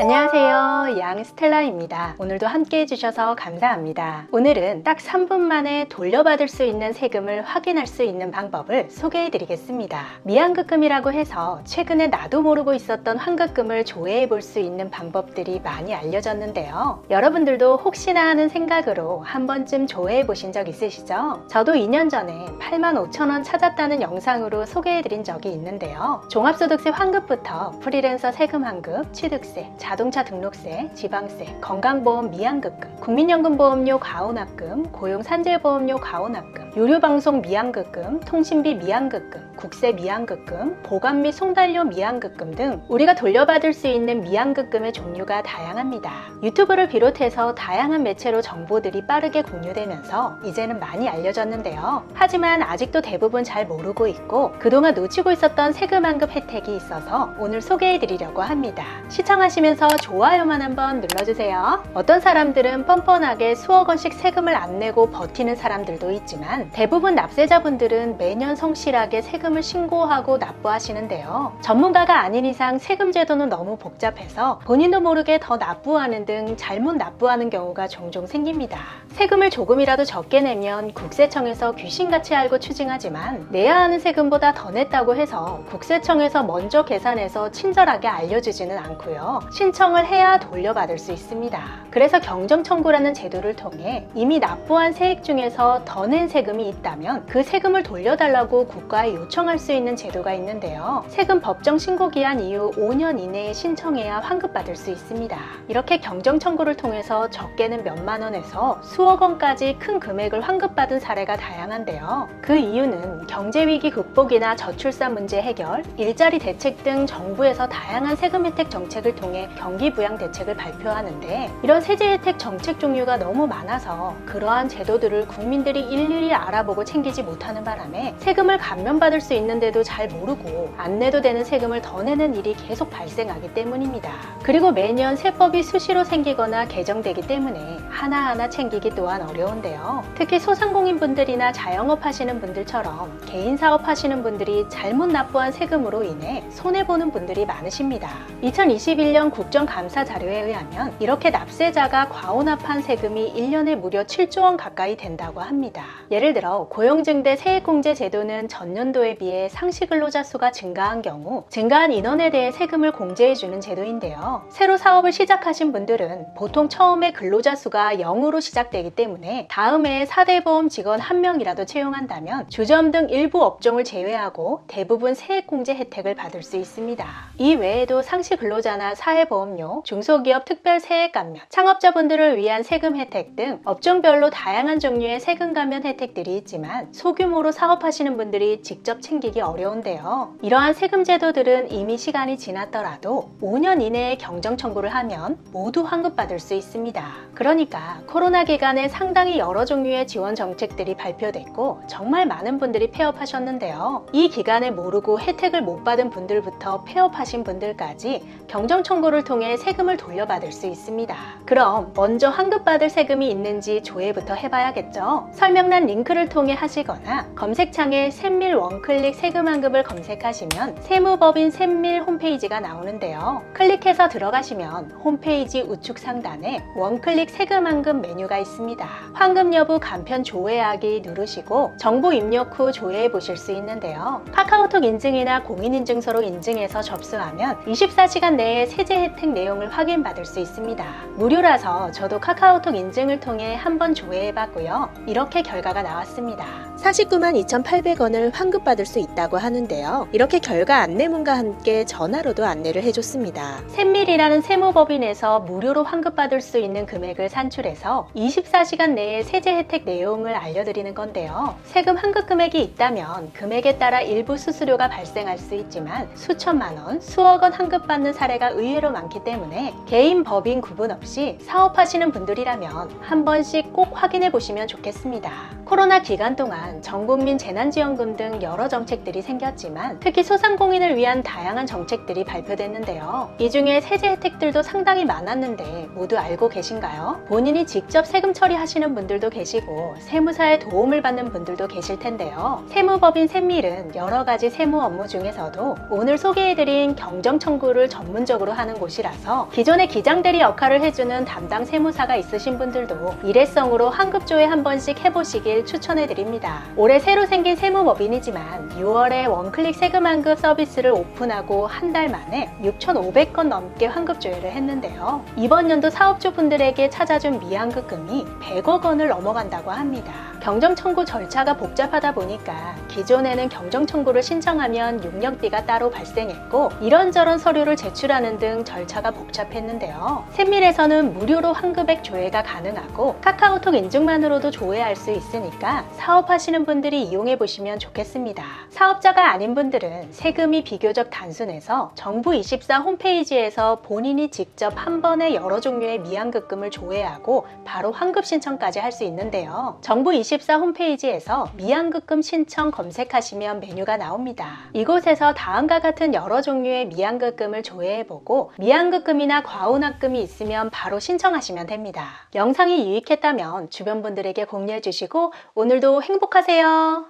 안녕하세요, 양스텔라입니다. 오늘도 함께 해주셔서 감사합니다. 오늘은 딱 3분 만에 돌려받을 수 있는 세금을 확인할 수 있는 방법을 소개해 드리겠습니다. 미환급금이라고 해서 최근에 나도 모르고 있었던 환급금을 조회해 볼 수 있는 방법들이 많이 알려졌는데요. 여러분들도 혹시나 하는 생각으로 한 번쯤 조회해 보신 적 있으시죠? 저도 2년 전에 85,000원 찾았다는 영상으로 소개해 드린 적이 있는데요. 종합소득세 환급부터 프리랜서 세금 환급, 취득세, 자동차 등록세, 지방세, 건강보험 미환급금, 국민연금보험료 과호납금, 고용산재보험료 과호납금, 유료방송 미환급금, 통신비 미환급금, 국세 미환급금, 보관 및 송달료 미환급금 등 우리가 돌려받을 수 있는 미환급금의 종류가 다양합니다. 유튜브를 비롯해서 다양한 매체로 정보들이 빠르게 공유되면서 이제는 많이 알려졌는데요. 하지만 아직도 대부분 잘 모르고 있고 그동안 놓치고 있었던 세금 환급 혜택이 있어서 오늘 소개해 드리려고 합니다. 시청하시면서 좋아요만 한번 눌러주세요. 어떤 사람들은 뻔뻔하게 수억 원씩 세금을 안 내고 버티는 사람들도 있지만 대부분 납세자분들은 매년 성실하게 세금을 신고하고 납부하시는데요. 전문가가 아닌 이상 세금 제도는 너무 복잡해서 본인도 모르게 더 납부하는 등 잘못 납부하는 경우가 종종 생깁니다. 세금을 조금이라도 적게 내면 국세청에서 귀신같이 알고 추징하지만 내야 하는 세금보다 더 냈다고 해서 국세청에서 먼저 계산해서 친절하게 알려주지는 않고요. 신청을 해야 돌려받을 수 있습니다. 그래서 경정청구라는 제도를 통해 이미 납부한 세액 중에서 더 낸 세금이 있다면 그 세금을 돌려달라고 국가에 요청할 수 있는 제도가 있는데요. 세금 법정 신고 기한 이후 5년 이내에 신청해야 환급받을 수 있습니다. 이렇게 경정청구를 통해서 적게는 몇만 원에서 수억 원까지 큰 금액을 환급받은 사례가 다양한데요. 그 이유는 경제위기 극복이나 저출산 문제 해결, 일자리 대책 등 정부에서 다양한 세금 혜택 정책을 통해 경기부양 대책을 발표하는데 이런 세제 혜택 정책 종류가 너무 많아서 그러한 제도들을 국민들이 일일이 알아보고 챙기지 못하는 바람에 세금을 감면받을 수 있는데도 잘 모르고 안 내도 되는 세금을 더 내는 일이 계속 발생하기 때문입니다. 그리고 매년 세법이 수시로 생기거나 개정되기 때문에 하나하나 챙기기 또한 어려운데요. 특히 소상공인분들이나 자영업 하시는 분들처럼 개인 사업 하시는 분들이 잘못 납부한 세금으로 인해 손해보는 분들이 많으십니다. 2021년 국정감사 자료에 의하면 이렇게 납세자가 과호납한 세금이 1년에 무려 7조 원 가까이 된다고 합니다. 예를 들어 고용증대 세액공제 제도는 전년도에 비해 상시근로자 수가 증가한 경우 증가한 인원에 대해 세금을 공제해주는 제도인데요. 새로 사업을 시작하신 분들은 보통 처음에 근로자 수가 0으로 시작되기 때문에 다음 해에 4대 보험 직원 1명이라도 채용한다면 주점 등 일부 업종을 제외하고 대부분 세액공제 혜택을 받을 수 있습니다. 이 외에도 상시근로자나 사회보험료, 중소기업 특별 세액 감면, 창업자분들을 위한 세금 혜택 등 업종별로 다양한 종류의 세금 감면 혜택들이 있지만 소규모로 사업하시는 분들이 직접 챙기기 어려운데요. 이러한 세금 제도들은 이미 시간이 지났더라도 5년 이내에 경정청구를 하면 모두 환급받을 수 있습니다. 그러니까 코로나 기간에 상당히 여러 종류의 지원 정책들이 발표됐고 정말 많은 분들이 폐업하셨는데요. 이 기간에 모르고 혜택을 못 받은 분들부터 폐업하신 분들까지 경정청구를 통해 세금을 돌려받을 수 있습니다. 그럼 먼저 환급받을 세금이 있는지 조회부터 해봐야겠죠. 설명란 링크를 통해 하시거나 검색창에 샘밀 원클릭 세금 환급을 검색하시면 세무법인 샘밀 홈페이지가 나오는데요. 클릭해서 들어가시면 홈페이지 우측 상단에 원클릭 세금 환급 메뉴가 있습니다. 환급 여부 간편 조회하기 누르시고 정보 입력 후 조회해 보실 수 있는데요. 카카오톡 인증이나 공인인증서로 인증해서 접수하면 24시간 내에 세제 혜택 내용을 확인받을 수 있습니다. 무료라서 저도 카카오톡 인증을 통해 한번 조회해봤고요. 이렇게 결과가 나왔습니다. 49만 2,800원을 환급받을 수 있다고 하는데요. 이렇게 결과 안내문과 함께 전화로도 안내를 해줬습니다. 샘밀이라는 세무법인에서 무료로 환급받을 수 있는 금액을 산출해서 24시간 내에 세제 혜택 내용을 알려드리는 건데요. 세금 환급 금액이 있다면 금액에 따라 일부 수수료가 발생할 수 있지만 수천만 원, 수억 원 환급받는 사례가 의외로 많기 때문에 개인, 법인 구분 없이 사업하시는 분들이라면 한 번씩 꼭 확인해 보시면 좋겠습니다. 코로나 기간 동안 동안 전국민 재난지원금 등 여러 정책들이 생겼지만 특히 소상공인을 위한 다양한 정책들이 발표됐는데요. 이 중에 세제 혜택들도 상당히 많았는데 모두 알고 계신가요? 본인이 직접 세금 처리하시는 분들도 계시고 세무사의 도움을 받는 분들도 계실 텐데요. 세무법인 샘밀은 여러 가지 세무 업무 중에서도 오늘 소개해드린 경정청구를 전문적으로 하는 곳이라서 기존의 기장대리 역할을 해주는 담당 세무사가 있으신 분들도 일회성으로 환급조회 한 번씩 해보시길 추천해드립니다. 올해 새로 생긴 세무법인이지만 6월에 원클릭 세금 환급 서비스를 오픈하고 한 달 만에 6,500건 넘게 환급조회를 했는데요. 이번 연도 사업주 분들에게 찾아준 미환급금이 100억 원을 넘어간다고 합니다. 경정청구 절차가 복잡하다 보니까 기존에는 경정청구를 신청하면 용역비가 따로 발생했고 이런저런 서류를 제출하는 등 절차가 복잡했는데요. 샘밀에서는 무료로 환급액 조회가 가능하고 카카오톡 인증만으로도 조회할 수 있으니까 사업하시는 분들이 이용해 보시면 좋겠습니다. 사업자가 아닌 분들은 세금이 비교적 단순해서 정부24 홈페이지에서 본인이 직접 한 번에 여러 종류의 미환급금을 조회하고 바로 환급 신청까지 할 수 있는데요. 정부24 홈페이지에서 미환급금 신청 검색하시면 메뉴가 나옵니다. 이곳에서 다음과 같은 여러 종류의 미환급금을 조회해보고 미환급금이나 과운합금이 있으면 바로 신청하시면 됩니다. 영상이 유익했다면 주변 분들에게 공유해 주시고 오늘도 행복하세요.